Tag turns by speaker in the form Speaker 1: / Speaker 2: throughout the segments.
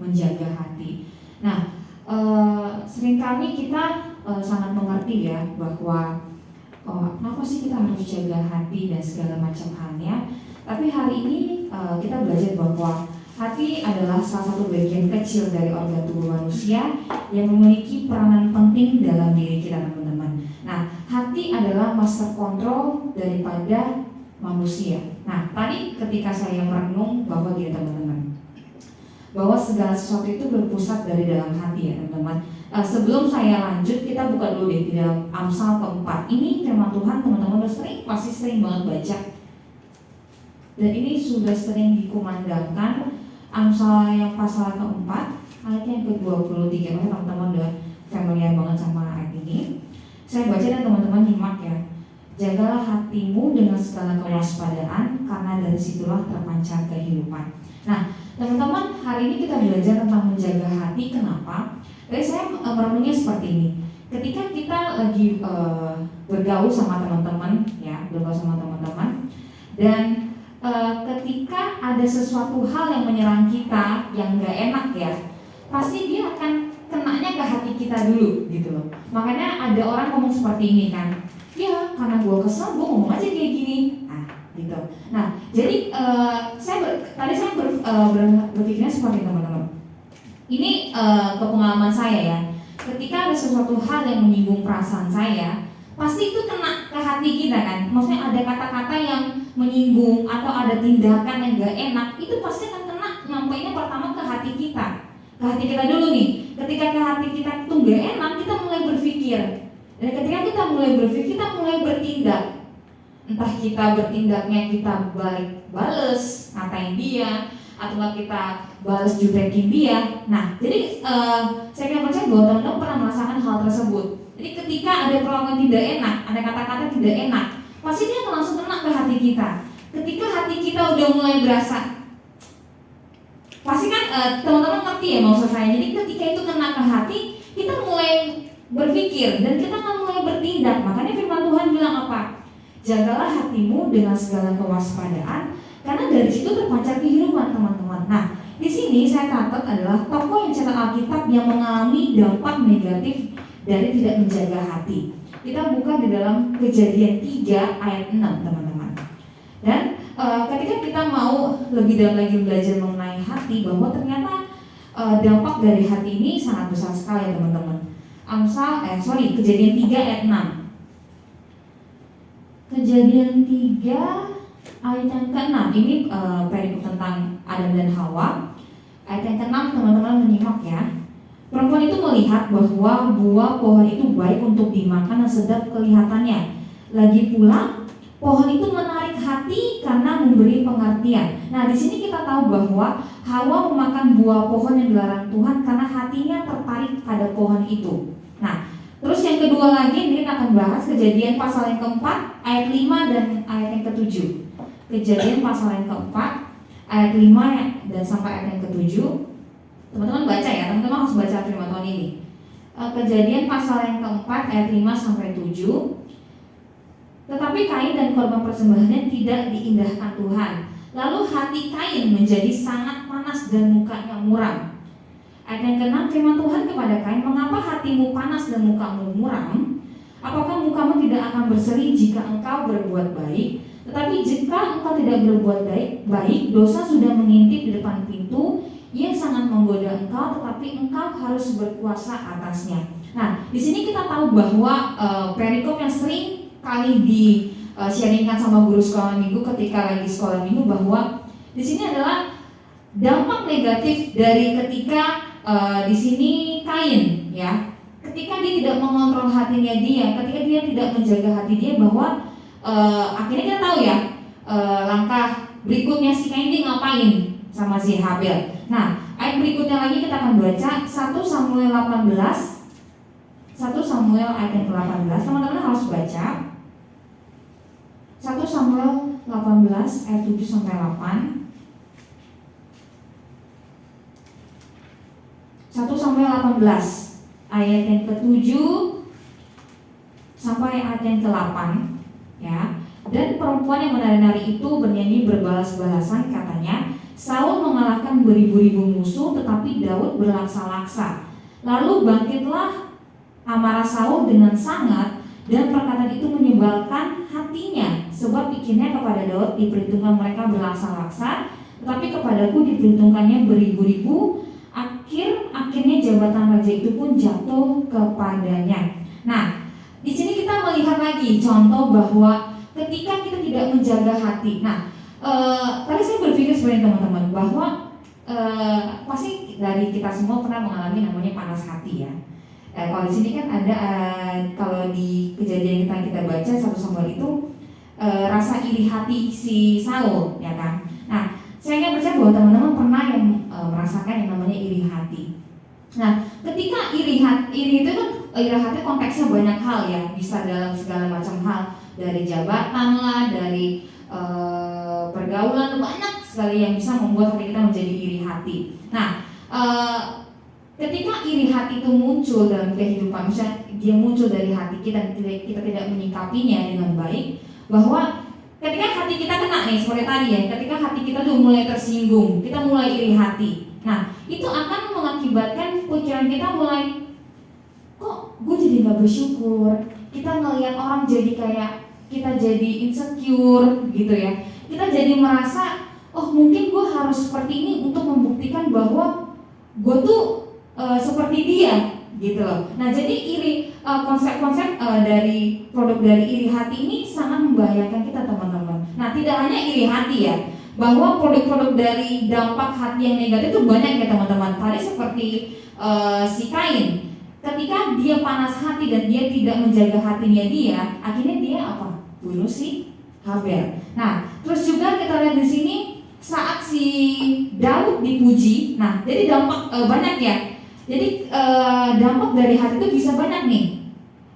Speaker 1: menjaga hati. Nah, seringkali kita sangat mengerti ya bahwa kenapa sih kita harus jaga hati dan segala macam halnya. Tapi hari ini kita belajar bahwa hati adalah salah satu bagian kecil dari organ tubuh manusia yang memiliki peranan penting dalam diri kita, teman-teman. Nah, hati adalah master control daripada manusia. Nah, tadi ketika saya merenung bahwa gini teman-teman, bahwa segala sesuatu itu berpusat dari dalam hati ya teman-teman. Sebelum saya lanjut, kita buka dulu deh di dalam Amsal keempat. Ini firman Tuhan, teman-teman pasti sering banget baca. Dan ini sudah sering dikumandangkan. Amsal yang pasal keempat, ayat yang ke-23. Teman-teman udah familiar banget sama ayat ini. Saya baca dan teman-teman nyimak ya. Jagalah hatimu dengan segala kewaspadaan, karena dari situlah terpancar kehidupan. Nah, teman-teman, hari ini kita belajar tentang menjaga hati. Kenapa? Jadi saya merenungnya seperti ini. Ketika kita lagi bergaul sama teman-teman, ya, dan ketika ada sesuatu hal yang menyerang kita yang nggak enak ya, pasti dia akan kenanya ke hati kita dulu gitu loh. Makanya ada orang ngomong seperti ini kan, ya karena gue kesel gue ngomong aja kayak gini, gitu. Nah jadi tadi saya berpikirnya seperti teman-teman. Ini kepengalaman saya ya. Ketika ada sesuatu hal yang menyinggung perasaan saya, pasti itu kena ke hati kita kan. Maksudnya ada kata-kata yang menyinggung atau ada tindakan yang gak enak, itu pasti akan kena, nyampainya pertama ke hati kita. Ke hati kita dulu nih. Ketika ke hati kita itu gak enak, kita mulai berpikir. Dan ketika kita mulai berpikir, kita mulai bertindak. Entah kita bertindaknya kita bales ngatain dia, atau kita balas judekin dia. Nah, jadi saya kira percaya bahwa teman-teman pernah merasakan hal tersebut. Jadi ketika ada perlakuan tidak enak, ada kata-kata tidak enak, pasti dia akan langsung kena ke hati kita. Ketika hati kita udah mulai berasa, pasti kan teman-teman ngerti ya maksud saya. Jadi ketika itu kena ke hati, kita mulai berpikir dan kita akan mulai bertindak. Makanya firman Tuhan bilang apa? Jagalah hatimu dengan segala kewaspadaan, karena dari situ terpancar kehidupan, teman-teman. Nah, di sini saya catat adalah tokoh yang cetak Alkitab yang mengalami dampak negatif dari tidak menjaga hati. Kita buka di dalam Kejadian 3 ayat 6, teman-teman. Dan ketika kita mau lebih dalam lagi belajar mengenai hati, bahwa ternyata dampak dari hati ini sangat besar sekali ya teman-teman. Kejadian 3 ayat 6. Kejadian 3 ayat yang ke-6 ini perikop tentang Adam dan Hawa. Ayat yang ke-6 teman-teman menyimak ya. Perempuan itu melihat bahwa buah pohon itu baik untuk dimakan dan sedap kelihatannya. Lagi pula pohon itu menarik hati karena memberi pengertian. Nah, di sini kita tahu bahwa Hawa memakan buah pohon yang dilarang Tuhan karena hatinya tertarik pada pohon itu. Nah, terus yang kedua lagi ini kita akan bahas Kejadian pasal yang keempat ayat 5 dan ayat yang ke-7. Kejadian pasal yang keempat ayat 5 dan sampai ayat yang ke-7. Teman-teman baca ya, teman-teman harus baca firman Tuhan ini. Kejadian pasal yang keempat ayat 5 sampai 7. Tetapi Kain dan korban persembahannya tidak diindahkan Tuhan. Lalu hati Kain menjadi sangat panas dan mukanya muram. Ayat yang ke-6, firman Tuhan kepada Kain, mengapa hatimu panas dan mukamu muram? Apakah mukamu tidak akan berseri jika engkau berbuat baik? Tetapi jika engkau tidak berbuat baik, dosa sudah mengintip di depan pintu. Ia sangat menggoda engkau, tetapi engkau harus berkuasa atasnya. Nah, di sini kita tahu bahwa perikop yang sering kali di-sharingkan sama guru sekolah minggu ketika lagi sekolah minggu, bahwa di sini adalah dampak negatif dari ketika di sini Kain, ya, ketika dia tidak mengontrol hatinya dia, ketika dia tidak menjaga hati dia, bahwa akhirnya kita tahu ya langkah berikutnya si Kain dia ngapain sama si Habel. Nah, ayat berikutnya lagi kita akan baca 1 Samuel 18. 1 Samuel ayat yang ke-18. Teman-teman harus baca 1 Samuel 18 ayat 7 sampai 8. 1 Samuel 18 ayat yang ke-7 sampai ayat yang ke-8 ya. Dan perempuan yang menari-nari itu bernyanyi berbalas-balasan, katanya, Saul mengalahkan beribu-ribu musuh, tetapi Daud berlaksa-laksa. Lalu bangkitlah amarah Saul dengan sangat, dan perkataan itu menyebalkan hatinya, sebab pikirnya kepada Daud diperhitungkan mereka berlaksa-laksa, tetapi kepadaku diperhitungkannya beribu-ribu. Akhirnya jabatan raja itu pun jatuh kepadanya. Nah, di sini kita melihat lagi contoh bahwa ketika kita tidak menjaga hati. Nah, tadi saya berpikir sebenarnya teman-teman bahwa pasti dari kita semua pernah mengalami namanya panas hati ya. Kalau di sini kan ada kalau di kejadian kita baca 1 Samuel itu rasa iri hati si Saul, ya kan? Nah, saya ingin percaya bahwa teman-teman pernah yang merasakan yang namanya iri hati. Nah, ketika iri itu kan iri hati konteksnya banyak hal ya, bisa dalam segala macam hal, dari jabatan lah, dari pergaulan, banyak sekali yang bisa membuat hati kita menjadi iri hati. Nah, ketika iri hati itu muncul dalam kehidupan, misalnya dia muncul dari hati kita tidak menyikapinya dengan baik, bahwa ketika hati kita kena nih, seperti tadi ya, ketika hati kita tuh mulai tersinggung, kita mulai iri hati. Nah, itu akan mengakibatkan pikiran kita mulai, kok gue jadi gak bersyukur. Kita ngelihat orang jadi kayak, kita jadi insecure gitu ya. Kita jadi merasa, oh mungkin gue harus seperti ini untuk membuktikan bahwa gue tuh seperti dia gitu loh. Nah, jadi konsep-konsep dari produk dari iri hati ini sangat membahayakan kita teman-teman. Nah, tidak hanya iri hati ya, bahwa produk-produk dari dampak hati yang negatif itu banyak ya teman-teman. Tadi seperti si Kain, ketika dia panas hati dan dia tidak menjaga hatinya dia, akhirnya dia apa? Bunuh si Habel. Nah, terus juga kita lihat di sini saat si Daud dipuji. Nah, jadi dampak banyak ya. Jadi dampak dari hati itu bisa banyak nih.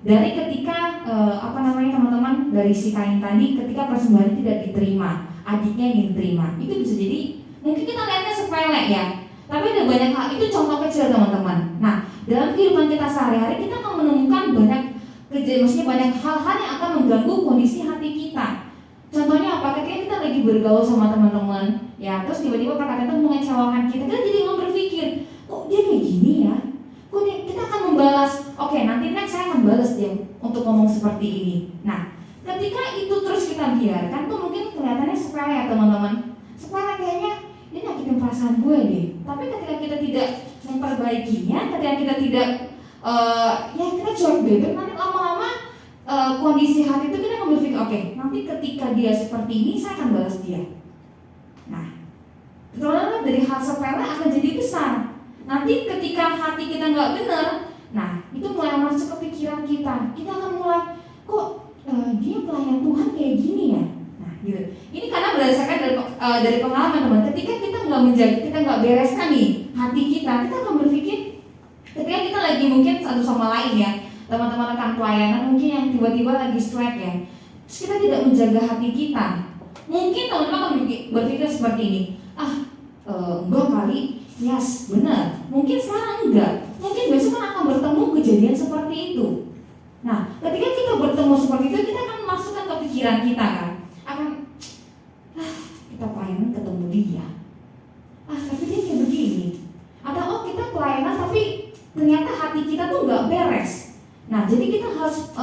Speaker 1: Dari ketika teman-teman, dari si Kain tadi, ketika persembahan tidak diterima, adiknya yang diterima, itu bisa jadi mungkin kita lihatnya sepele ya, tapi ada banyak hal, itu contoh kecil teman-teman. Nah, dalam kehidupan kita sehari-hari kita akan menemukan banyak banyak hal-hal yang akan mengganggu kondisi hati kita. Contohnya apa? Ketika kita lagi bergaul sama teman-teman ya, terus tiba-tiba perkataan itu mengecewakan kita jadi berpikir, kok dia kayak gini ya? Kok kita akan membalas, oke, nanti next saya akan balas dia untuk ngomong seperti ini. Nah, ketika itu terus kita biarkan tuh mungkin kelihatannya sepele ya teman-teman. Sepele kayaknya ini nyakitin perasaan gue deh. Tapi ketika kita tidak memperbaikinya, ketika kita tidak kita cuek bebek, nanti lama-lama kondisi hati itu kita akan berpikir, oke, nanti ketika dia seperti ini saya akan balas dia. Nah, teman-teman, dari hal sepele akan jadi besar. Nanti ketika hati kita nggak benar, nah itu mulai masuk ke pikiran kita. Kita akan mulai, kok dia pelayan Tuhan kayak gini ya. Nah, gitu. Ini karena berdasarkan dari pengalaman teman. Ketika kita nggak menjaga, kita nggak bereskan nih hati kita akan berpikir. Ketika kita lagi mungkin satu sama lain ya, teman-teman rekan pelayanan mungkin yang tiba-tiba lagi strike ya, terus kita tidak menjaga hati kita. Mungkin teman-teman akan berpikir seperti ini, enggak kali, yes, benar. Mungkin sekarang enggak, mungkin besok kan akan bertemu kejadian seperti itu. Nah, ketika kita bertemu seperti itu, kita akan masukkan ke pikiran kita kan, kita pelayanan ketemu dia, tapi dia kayak begini. Atau kita pelayanan tapi ternyata hati kita tuh nggak beres. Nah, jadi kita harus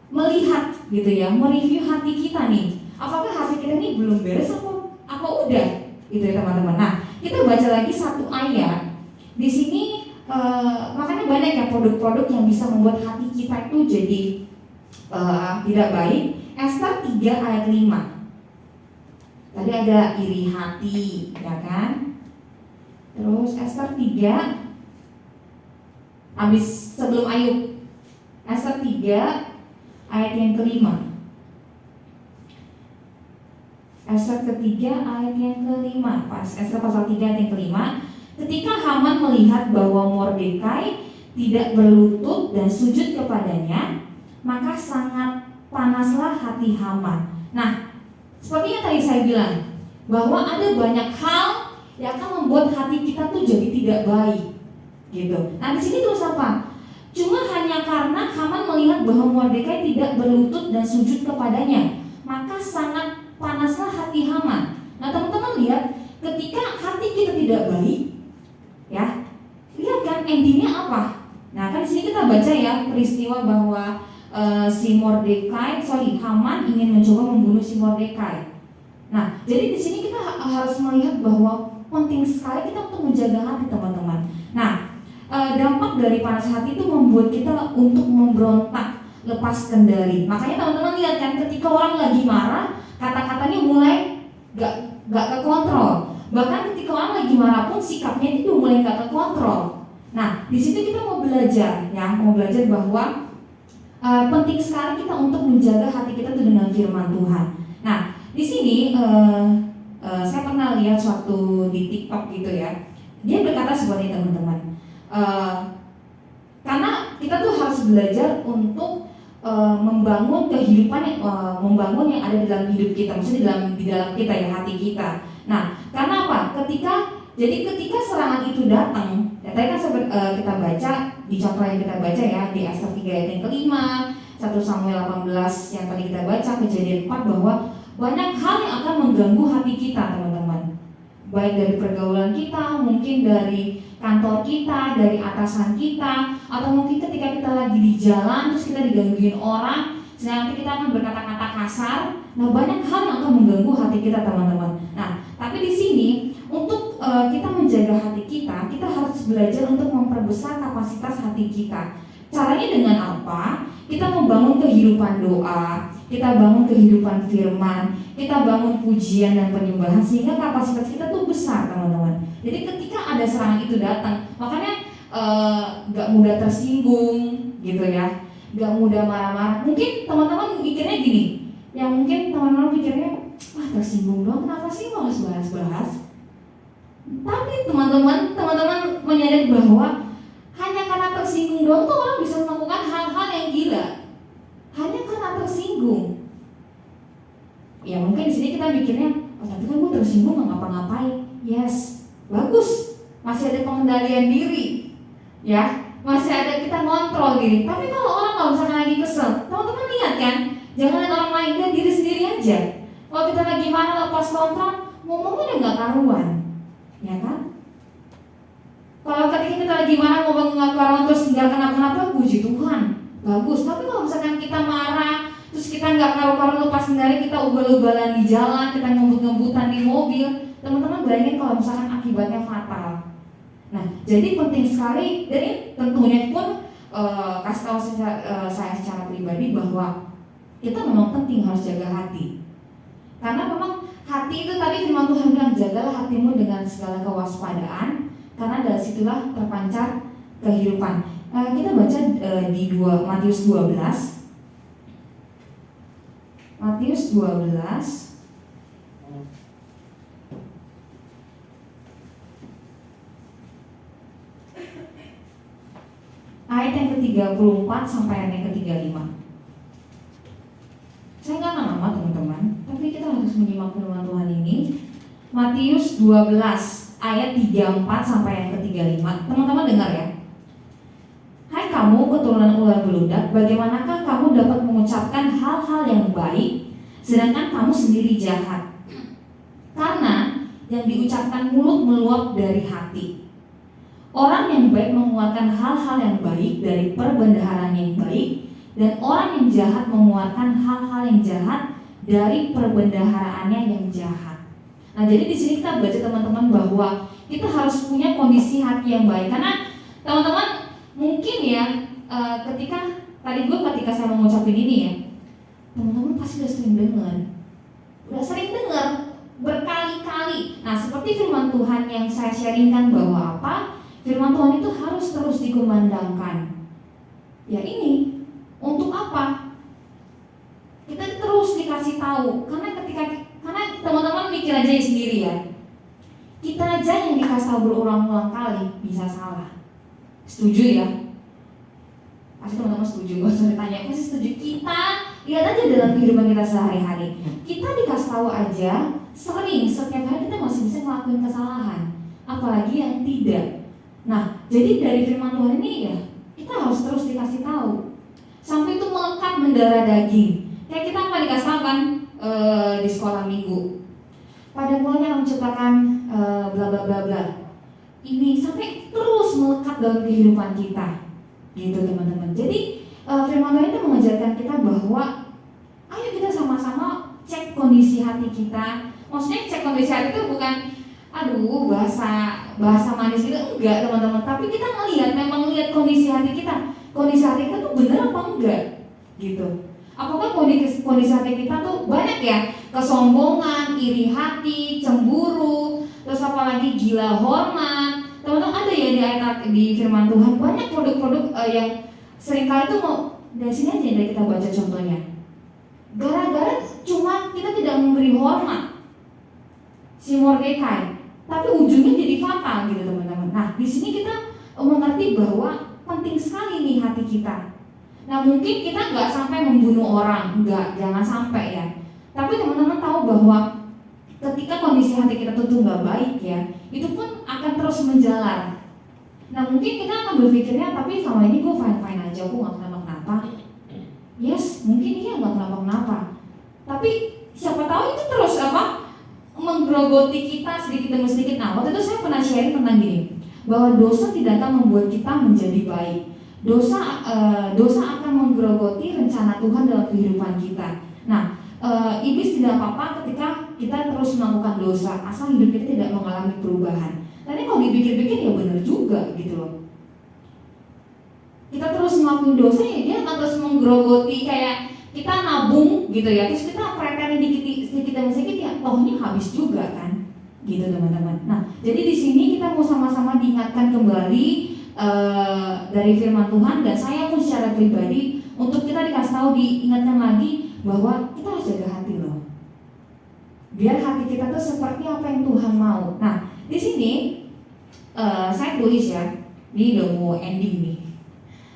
Speaker 1: melihat gitu ya, mereview hati kita nih. Apakah hati kita ini belum beres apa udah? Gitu ya teman-teman. Nah, kita baca lagi satu ayat. Di sini makanya banyak ya produk-produk yang bisa membuat hati kita itu jadi tidak baik. Ester 3 ayat 5. Tadi ada iri hati, ya kan? Terus Ester 3 habis sebelum Ayub. Ester 3 ayat yang kelima. Ester ketiga ayat yang kelima. Ester pasal 3 ayat yang kelima. Ketika Haman melihat bahwa Mordekai tidak berlutut dan sujud kepadanya, maka sangat panaslah hati Haman. Nah, seperti yang tadi saya bilang, bahwa ada banyak hal yang akan membuat hati kita tuh jadi tidak baik, gitu. Nah, di sini terus apa? Cuma hanya karena Haman melihat bahwa Mordekai tidak berlutut dan sujud kepadanya, maka sangat panaslah hati Haman. Nah, teman-teman lihat, ketika hati kita tidak baik, ya, lihat kan endingnya apa? Nah, kan di sini kita baca ya peristiwa bahwa Haman ingin mencoba membunuh si Mordekai. Nah, jadi di sini kita harus melihat bahwa penting sekali kita untuk menjaga hati, teman-teman. Nah, dampak dari panas hati itu membuat kita untuk memberontak, lepas kendali. Makanya teman-teman lihat kan, ketika orang lagi marah, kata-katanya mulai gak kekontrol. Bahkan ketika orang lagi marah pun sikapnya itu mulai gak kekontrol. Nah, di situ kita mau belajar bahwa penting sekali kita untuk menjaga hati kita itu dengan firman Tuhan. Nah, di sini saya pernah lihat suatu di TikTok gitu ya. Dia berkata seperti ini, teman-teman. Karena kita tuh harus belajar untuk membangun kehidupan membangun yang ada di dalam hidup kita, maksudnya di dalam kita ya, hati kita. Nah, karena apa? Ketika serangan itu datang, ya, tadi kan kita baca di contoh yang kita baca ya di Ester 3 ayat yang kelima, 1 Samuel 18 yang tadi kita baca, Kejadian 4, bahwa banyak hal yang akan mengganggu hati kita, teman-teman. Baik dari pergaulan kita, mungkin dari kantor kita, dari atasan kita, atau mungkin ketika kita lagi di jalan terus kita digangguin orang, sehingga nanti kita akan berkata-kata kasar. Nah, banyak hal yang akan mengganggu hati kita, teman-teman. Nah, tapi di sini untuk kita menjaga hati kita harus belajar untuk memperbesar kapasitas hati kita. Caranya dengan apa? Kita membangun kehidupan doa, kita bangun kehidupan firman, kita bangun pujian dan penyembahan, sehingga kapasitas kita tuh besar, teman-teman. Jadi ketika ada serangan itu datang, makanya gak mudah tersinggung gitu ya, gak mudah marah-marah. Mungkin teman-teman mikirnya gini, yang mungkin teman-teman pikirnya, wah tersinggung doang, kenapa sih mau bahas-bahas? Tapi teman-teman menyadari bahwa hanya karena tersinggung doang tuh orang bisa melakukan hal-hal yang gila. Hanya karena tersinggung. Ya mungkin di sini kita mikirnya, oh tapi kan gue tersinggung nggak ngapa-ngapain. Yes, bagus. Masih ada pengendalian diri, ya. Masih ada kita ngontrol diri. Tapi kalau orang nggak misalkan lagi kesel, teman-teman lihat kan, jangan lihat orang lain, lihat diri sendiri aja. Kalau kita lagi marah lepas kontrol, ngomongnya udah nggak karuan, ya kan? Kalau ketika kita lagi marah ngomong nggak karuan terus nggak kenapa-napa, puji Tuhan, bagus. Tapi kalau misalkan kita marah terus kita nggak karu-karu lepas kendali, kita ugal-ugalan di jalan, kita ngebut-ngebutan di mobil, teman-teman bayangin kalau misalkan akibatnya fatal. Nah, jadi penting sekali, dan ini tentunya pun kasih tahu saya secara pribadi bahwa kita memang penting harus jaga hati. Karena memang hati itu tadi firman Tuhan bilang, jagalah hatimu dengan segala kewaspadaan, karena dari situlah terpancar kehidupan. Kita baca di Matius 12. Matius 12 ayat yang ke-34 sampai ayat yang ke-35. Saya nggak nama teman-teman, tapi kita harus menyimak firman Tuhan ini. Matius 12 ayat 34 sampai yang ke-35. Teman-teman dengar ya. Hai kamu keturunan ular beludak, bagaimanakah kamu dapat mengucapkan hal-hal yang baik, sedangkan kamu sendiri jahat? Karena yang diucapkan mulut meluap dari hati. Orang yang baik mengeluarkan hal-hal yang baik dari perbendaharaan yang baik, dan orang yang jahat mengeluarkan hal-hal yang jahat dari perbendaharaannya yang jahat. Nah, jadi di sini kita baca teman-teman bahwa kita harus punya kondisi hati yang baik. Karena teman-teman mungkin ya ketika saya mengucapin ini ya, teman-teman pasti udah sering dengar berkali-kali. Nah, seperti firman Tuhan yang saya sharingkan bahwa apa? Firman Tuhan itu harus terus dikumandangkan. Ya ini untuk apa? Kita terus dikasih tahu. Karena teman-teman mikir aja sendiri ya. Kita aja yang dikasih tahu berulang-ulang kali bisa salah. Setuju ya? Pasti teman-teman setuju. Gak usah ditanya, pasti setuju. Kita lihat aja dalam kehidupan kita sehari-hari. Kita dikasih tahu aja sering, setiap hari kita masih bisa ngelakuin kesalahan. Apalagi yang tidak. Nah, jadi dari firman Tuhan ini ya, kita harus terus dikasih tahu. Sampai itu melekat mendarah daging. Kayak kita apa dikasih tahu kan di sekolah minggu. Pada mulanya Allah menciptakan bla bla bla bla. Ini sampai terus melekat dalam kehidupan kita, gitu teman-teman. Jadi firman Tuhan itu mengajarkan kita bahwa ayo kita sama-sama cek kondisi hati kita. Maksudnya cek kondisi hati itu bukan bahasa manis gitu, enggak teman-teman. Tapi kita memang ngelihat kondisi hati kita. Kondisi hati kita tuh benar apa enggak, gitu. Apakah kondisi hati kita tuh banyak ya kesombongan, iri hati, cemburu, terus apalagi gila hormat. Teman-teman ada ya di ayat di firman Tuhan banyak produk-produk yang seringkali tuh mau dari sini aja dari kita baca contohnya. Gara-gara cuma kita tidak memberi hormat si Mordekai, tapi ujungnya jadi fatal gitu teman-teman. Nah di sini kita mengerti bahwa penting sekali nih hati kita. Nah mungkin kita nggak sampai membunuh orang, jangan sampai ya. Tapi teman-teman tahu bahwa ketika kondisi hati kita tuh nggak baik ya, itu pun akan terus menjalar. Nah mungkin kita akan berpikirnya, tapi selama ini gue fine-fine aja, gue nggak kenapa-kenapa. Yes, mungkin iya nggak kenapa-kenapa. Tapi siapa tahu itu terus menggerogoti kita sedikit demi sedikit. Nah waktu itu saya pernah sharing tentang gini, bahwa dosa tidak akan membuat kita menjadi baik. Dosa akan menggerogoti rencana Tuhan dalam kehidupan kita. Nah, iblis tidak apa-apa ketika kita terus melakukan dosa, asal hidup kita tidak mengalami perubahan. Tapi kalau dipikir-pikir ya benar juga gitu loh. Kita terus melakukan dosa ya dia akan terus menggerogoti, kayak kita nabung gitu ya, terus kita preterin sedikit demi sedikit ya, tohnya habis juga kan, gitu teman-teman. Nah, jadi di sini kita mau sama-sama diingatkan kembali dari firman Tuhan, dan saya pun secara pribadi untuk kita dikasih tahu, diingatkan lagi bahwa kita harus jaga hati loh, biar hati kita tuh seperti apa yang Tuhan mau. Nah di sini saya tulis ya, ini udah mau ending nih.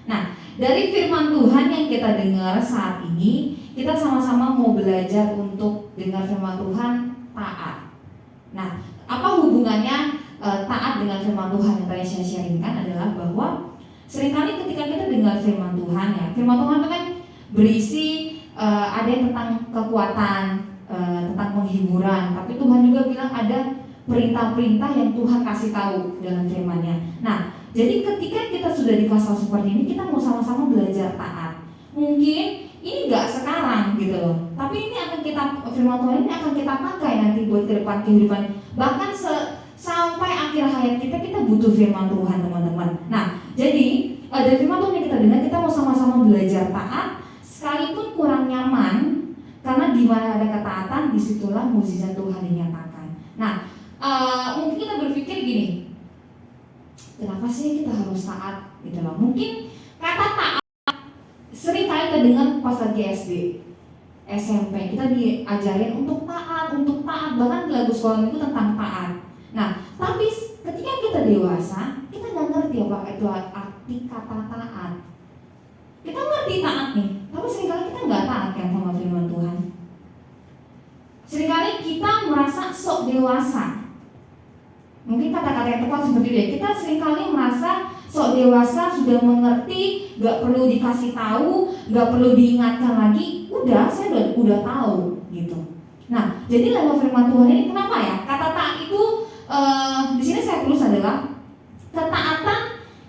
Speaker 1: Nah dari firman Tuhan yang kita dengar saat ini, kita sama-sama mau belajar untuk dengar firman Tuhan taat. Nah apa hubungannya taat dengan firman Tuhan yang tadi saya sharingkan adalah bahwa seringkali ketika kita dengar firman Tuhan ya, firman Tuhan itu kan berisi ada yang tentang kekuatan, tentang penghiburan, tapi Tuhan juga bilang ada perintah-perintah yang Tuhan kasih tahu dalam firman-Nya. Nah, jadi ketika kita sudah dikasih seperti ini, kita mau sama-sama belajar taat. Mungkin ini nggak sekarang gitu loh, tapi ini akan firman Tuhan ini akan kita pakai nanti buat ke depan kehidupan, bahkan sampai akhir hayat kita butuh firman Tuhan teman-teman. Nah jadi dari firman Tuhan yang kita dengar, kita mau sama-sama belajar taat, sekalipun kurang nyaman, karena di mana ada ketaatan, disitulah mukjizat Tuhan dinyatakan. Nah mungkin kita berpikir gini, kenapa sih kita harus taat gitu loh. Mungkin kata taat sering kali kita dengar pas lagi SD, SMP, kita diajarin untuk taat, bahkan lagu sekolah itu tentang taat. Nah, tapi ketika kita dewasa, kita nggak ngerti apa itu arti kata taat. Kita ngerti taat nih, tapi seringkali kita nggak taat kan sama firman Tuhan. Seringkali kita merasa sok dewasa. Mungkin kata-kata yang tepat seperti itu ya. Kita seringkali merasa sok dewasa, sudah mengerti, nggak perlu dikasih tahu, nggak perlu diingatkan lagi. Udah, saya udah tahu gitu. Nah, jadi lewat firman Tuhan ini kenapa ya? Kata taat itu di sini saya tulis adalah ketaatan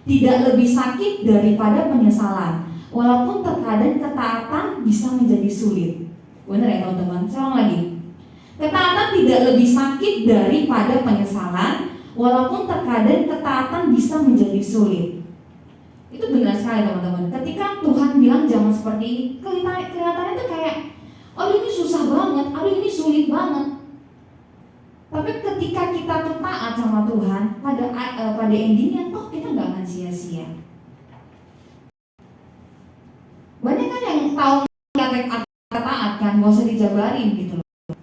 Speaker 1: tidak lebih sakit daripada penyesalan, walaupun terkadang ketaatan bisa menjadi sulit. Benar ya teman-teman? Saya ulang lagi. Ketaatan tidak lebih sakit daripada penyesalan, walaupun terkadang ketaatan bisa menjadi sulit. Itu benar sekali teman-teman. Ketika Tuhan bilang jangan seperti ini, kelihatannya tuh kayak, aduh ini susah banget, aduh ini sulit banget. Tapi ketika kita tuh taat sama Tuhan, pada endingnya toh kita nggak akan sia-sia. Banyak kan yang tahu kata taat kan, nggak usah dijabarin gitu loh.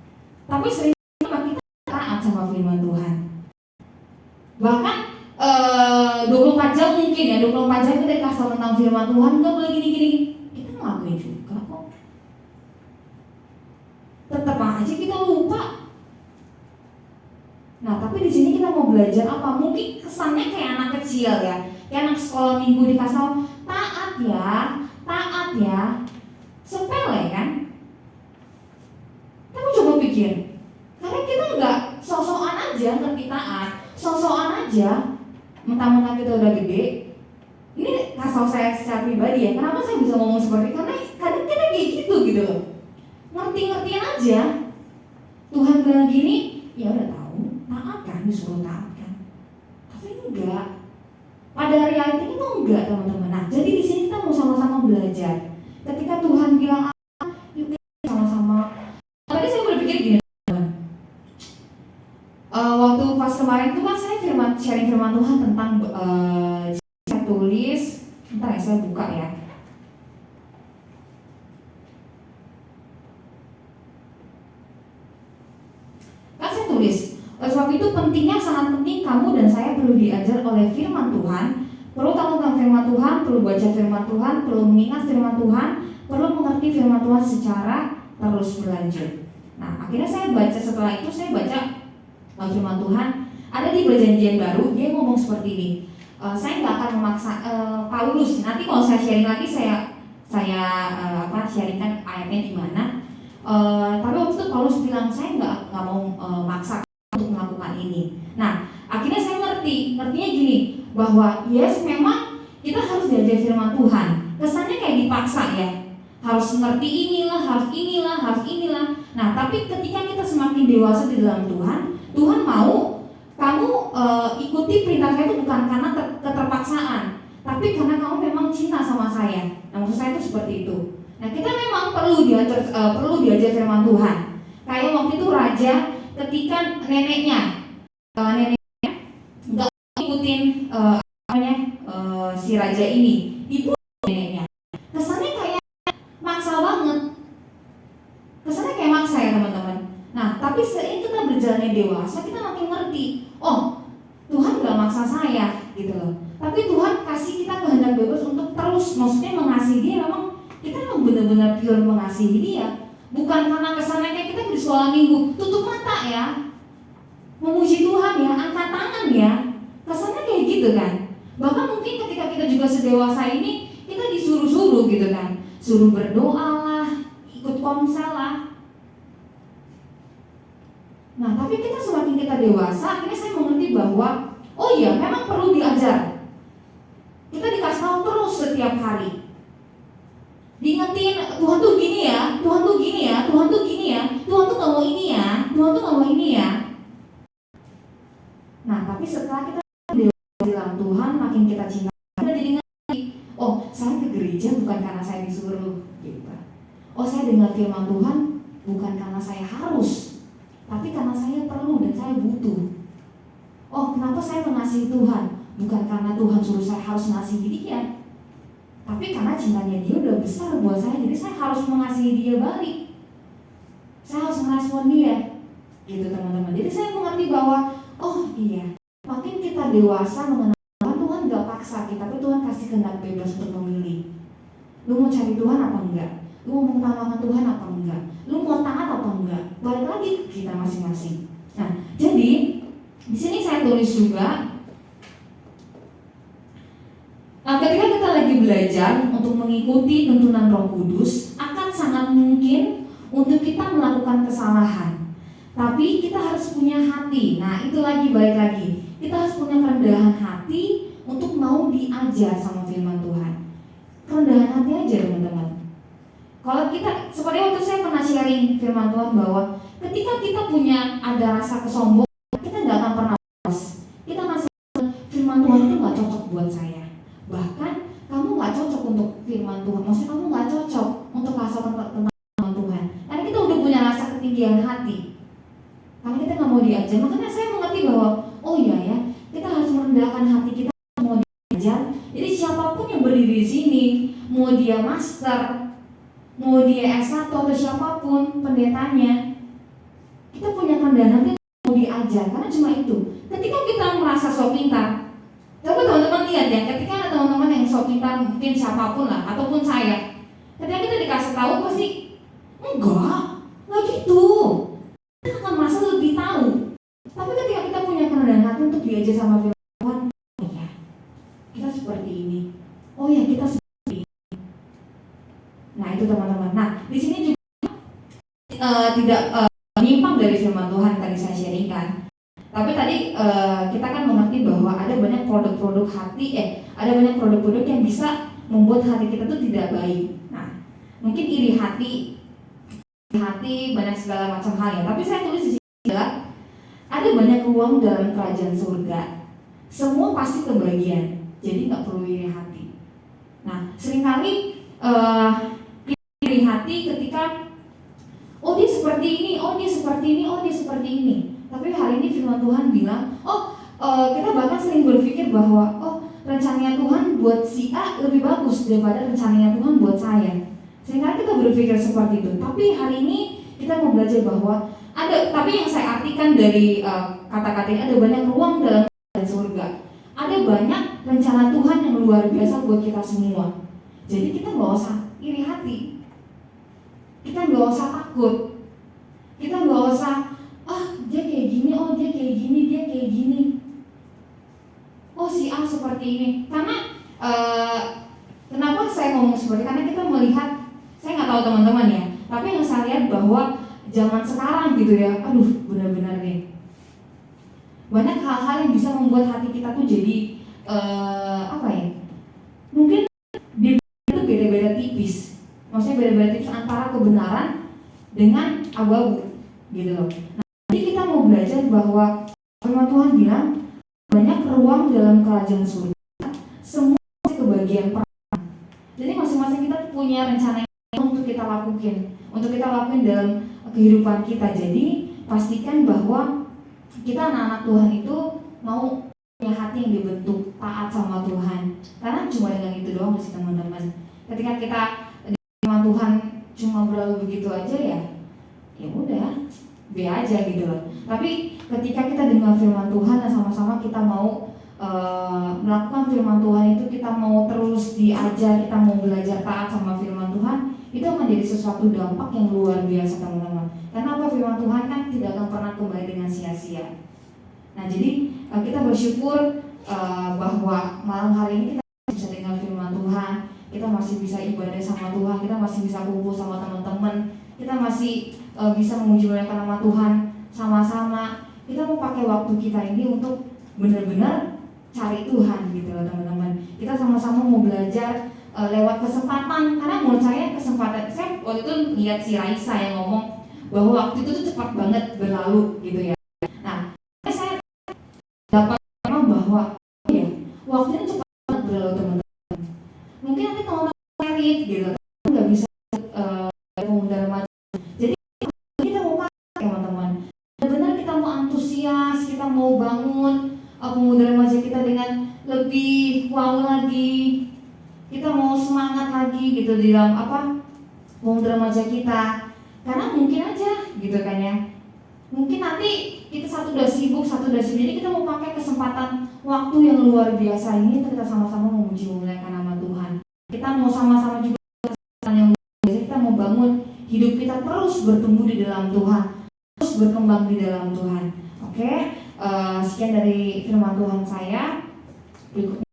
Speaker 1: Tapi sering kita taat sama firman Tuhan. Bahkan 24 jam mungkin ya, 24 jam kita dikasih tentang firman Tuhan, nggak boleh gini-gini. Kita ngelakuin juga kok. Tetap aja kita lupa. Nah, tapi di sini kita mau belajar apa? Mungkin kesannya kayak anak kecil ya, kayak anak sekolah minggu dikasih tahu taat ya, sepele kan? Tapi coba pikir, karena kita nggak sok-sokan aja ngerti taat. aja, mentang-mentang kita udah gede. Ini kasih saya secara pribadi ya, kenapa saya bisa ngomong seperti itu? Karena kadang kita kayak gitu loh. Ngerti-ngertiin aja. Tuhan bilang gini, ya udah tahu, taatkan, disuruh taatkan. Tapi enggak. Pada reality itu enggak, teman-teman. Nah, jadi di sini kita mau sama-sama belajar. Ketika Tuhan bilang apa, yuk kita sama-sama. Tadi saya berpikir gini, teman-teman. Waktu pas kemarin itu kan saya sharing firman Tuhan tentang saya tulis, bentar ya saya buka ya. Kan saya tulis, oleh sebab itu pentingnya, sangat penting kamu dan saya perlu diajar oleh firman Tuhan, perlu tahu tentang firman Tuhan, perlu baca firman Tuhan, perlu mengingat firman Tuhan, perlu mengerti firman Tuhan secara terus berlanjut. Nah, akhirnya saya baca, setelah itu saya baca firman Tuhan ada di Perjanjian Baru. Dia ngomong seperti ini. Saya nggak akan memaksa Paulus. Nanti kalau saya sharing lagi saya sharingkan ayatnya di mana. Tapi waktu itu Paulus bilang saya nggak mau maksa untuk melakukan ini. Nah, akhirnya saya ngertinya gini, bahwa yes memang kita harus diajar firman Tuhan. Kesannya kayak dipaksa ya. Harus ngerti inilah, harus inilah. Nah, tapi ketika kita semakin dewasa di dalam Tuhan mau kamu ikuti perintah saya itu bukan karena keterpaksaan, tapi karena kamu memang cinta sama saya. Nah, maksud saya itu seperti itu. Nah, kita memang perlu diajar firman Tuhan. Kayak waktu itu raja, ketika neneknya nggak ikutin si raja ini, dibunuh neneknya. Kesannya kayak maksa banget. Kesannya kayak maksa ya teman-teman. Nah, tapi seiring kita berjalannya dewasa, kita makin ngerti. Oh, Tuhan nggak maksa saya, gitu loh. Tapi Tuhan kasih kita kehendak bebas untuk terus, maksudnya mengasihi Dia. Memang kita memang benar-benar pure mengasihi Dia. Bukan karena kesannya kayak kita di sekolah minggu tutup mata ya, memuji Tuhan ya, angkat tangan ya. Kesannya kayak gitu kan. Bahkan mungkin ketika kita juga sedewasa ini, kita disuruh-suruh gitu kan, suruh berdoa lah, ikut komsel lah. Nah, tapi kita semakin kita dewasa, akhirnya saya mengerti bahwa oh iya, memang perlu diajar. Kita dikasih tahu terus setiap hari. Diingetin, Tuhan tuh gini ya, Tuhan tuh gini ya, Tuhan tuh gini ya, Tuhan tuh nggak mau ini ya, Tuhan tuh nggak mau ini ya. Nah, tapi setelah kita dewasa dalam Tuhan, makin kita cinta, kita jadi ngerti. Oh, saya ke gereja bukan karena saya disuruh, gitu. Oh, saya dengar firman Tuhan bukan karena saya harus, tapi karena saya perlu dan saya butuh. Oh, kenapa saya mengasihi Tuhan? Bukan karena Tuhan suruh saya harus mengasihi Dia, tapi karena cintanya Dia udah besar buat saya, jadi saya harus mengasihi Dia balik. Saya harus merespon Dia, gitu teman-teman. Jadi saya mengerti bahwa oh iya, makin kita dewasa mengenal Tuhan gak paksa kita, tapi Tuhan kasih kehendak bebas untuk memilih. Lu mau cari Tuhan apa enggak? Lu mau mengutamakan Tuhan apa enggak? Lu mau taat apa enggak? Balik lagi ke kita masing-masing. Nah, jadi di sini saya tulis juga. Nah, ketika kita lagi belajar untuk mengikuti tuntunan Roh Kudus, akan sangat mungkin untuk kita melakukan kesalahan. Tapi kita harus punya hati. Nah, itu balik lagi. Kita harus punya kerendahan hati untuk mau diajar sama firman Tuhan. Kerendahan hati aja teman-teman. Kalau kita, seperti waktu saya pernah sharing firman Tuhan bahwa ketika kita punya ada rasa kesombongan, kita nggak akan pernah puas. Kita masih firman Tuhan itu nggak cocok buat saya. Bahkan kamu nggak cocok untuk firman Tuhan. Maksudnya kamu nggak cocok untuk pasal tentang firman Tuhan. Karena kita udah punya rasa ketinggian hati. Karena kita nggak mau diajar. Makanya saya mengerti bahwa oh iya ya, kita harus merendahkan hati kita mau diajar. Jadi siapapun yang berdiri di sini, mau dia master, mau dia S1 atau siapapun pendetanya, kita punya kerendahan hati mau diajar. Karena cuma itu. Ketika kita merasa sok pintar, coba teman-teman lihat ya, ketika ada teman-teman yang sok pintar, mungkin siapapun lah, ataupun saya, ketika kita dikasih tahu pasti enggak gitu. Kita akan merasa lebih tahu. Tapi ketika kita punya kerendahan hati untuk diajar sama firman Tuhan, oh ya, kita seperti ini. Oh ya, kita seperti ini. Nah, itu teman-teman. Nah, di sini juga tidak menyimpang dari firman Tuhan tadi saya sharingkan. Tapi tadi kita kan mengerti bahwa produk-produk ada banyak produk-produk yang bisa membuat hati kita tuh tidak baik. Nah, mungkin iri hati banyak segala macam hal ya. Tapi saya tulis di sini adalah ada banyak ruang dalam kerajaan surga. Semua pasti kebagian. Jadi nggak perlu iri hati. Nah, seringkali iri hati ketika dia seperti ini, dia seperti ini, dia seperti ini. Tapi hari ini firman Tuhan bilang, kita bahkan sering berpikir bahwa rencananya Tuhan buat si A lebih bagus daripada rencananya Tuhan buat saya. Sehingga kita berpikir seperti itu. Tapi hari ini kita mau belajar bahwa tapi yang saya artikan dari kata-kata ini, ada banyak ruang dalam kerajaan surga. Ada banyak rencana Tuhan yang luar biasa buat kita semua. Jadi kita nggak usah iri hati. Kita nggak usah takut. Kita nggak usah dia kayak gini, dia kayak gini, dia kayak gini. Si A seperti ini. Karena kenapa saya ngomong seperti? Karena kita melihat, saya nggak tahu teman-teman ya, tapi yang saya lihat bahwa zaman sekarang gitu ya, benar-benar nih banyak hal-hal yang bisa membuat hati kita tuh jadi mungkin itu beda-beda tipis. Maksudnya beda-beda tipis antara kebenaran dengan abu-abu gitu loh. Nah, jadi kita mau belajar bahwa firman Tuhan bilang banyak ruang dalam kerajaan surga, semua kebagian peran. Jadi masing-masing kita punya rencana untuk kita lakuin dalam kehidupan kita. Jadi pastikan bahwa kita anak-anak Tuhan itu mau punya hati yang dibentuk taat sama Tuhan. Karena cuma dengan itu doang sih teman-teman. Ketika kita dengan Tuhan cuma berlalu begitu aja ya udah be aja gitu loh. Tapi ketika kita dengar firman Tuhan dan sama-sama kita mau melakukan firman Tuhan itu, kita mau terus diajar, kita mau belajar taat sama firman Tuhan, itu akan jadi sesuatu dampak yang luar biasa teman-teman. Karena firman Tuhan kan tidak akan pernah kembali dengan sia-sia. Nah, jadi kita bersyukur bahwa malam hari ini kita bisa dengar firman Tuhan, kita masih bisa ibadah sama Tuhan, kita masih bisa kumpul sama teman-teman, kita masih bisa memuji-muliakan nama Tuhan sama-sama. Kita mau pakai waktu kita ini untuk benar-benar cari Tuhan gitu loh teman-teman. Kita sama-sama mau belajar lewat kesempatan, karena menurut saya kesempatan, saya waktu itu lihat si Raisa yang ngomong bahwa waktu itu tuh cepat banget berlalu gitu ya. Nah, saya dapat bahwa waktu itu cepat banget berlalu teman-teman. Mungkin nanti teman-teman merit gitu, nggak bisa pemuda remaja. Jadi kita mau pakai teman-teman. Benar-benar kita mau antusias, kita mau bangun pemuda remaja kita dengan lebih wow lagi. Kita mau semangat lagi gitu di dalam pemuda remaja kita. Karena mungkin aja gitu kan ya, mungkin nanti kita satu udah sibuk, jadi kita mau pakai kesempatan waktu yang luar biasa ini untuk kita sama-sama memuji memuliakan nama Tuhan. Kita mau sama-sama juga kesempatan yang luar biasa, kita mau bangun hidup kita terus bertumbuh di dalam Tuhan, terus berkembang di dalam Tuhan. Oke, sekian dari firman Tuhan saya. Berikutnya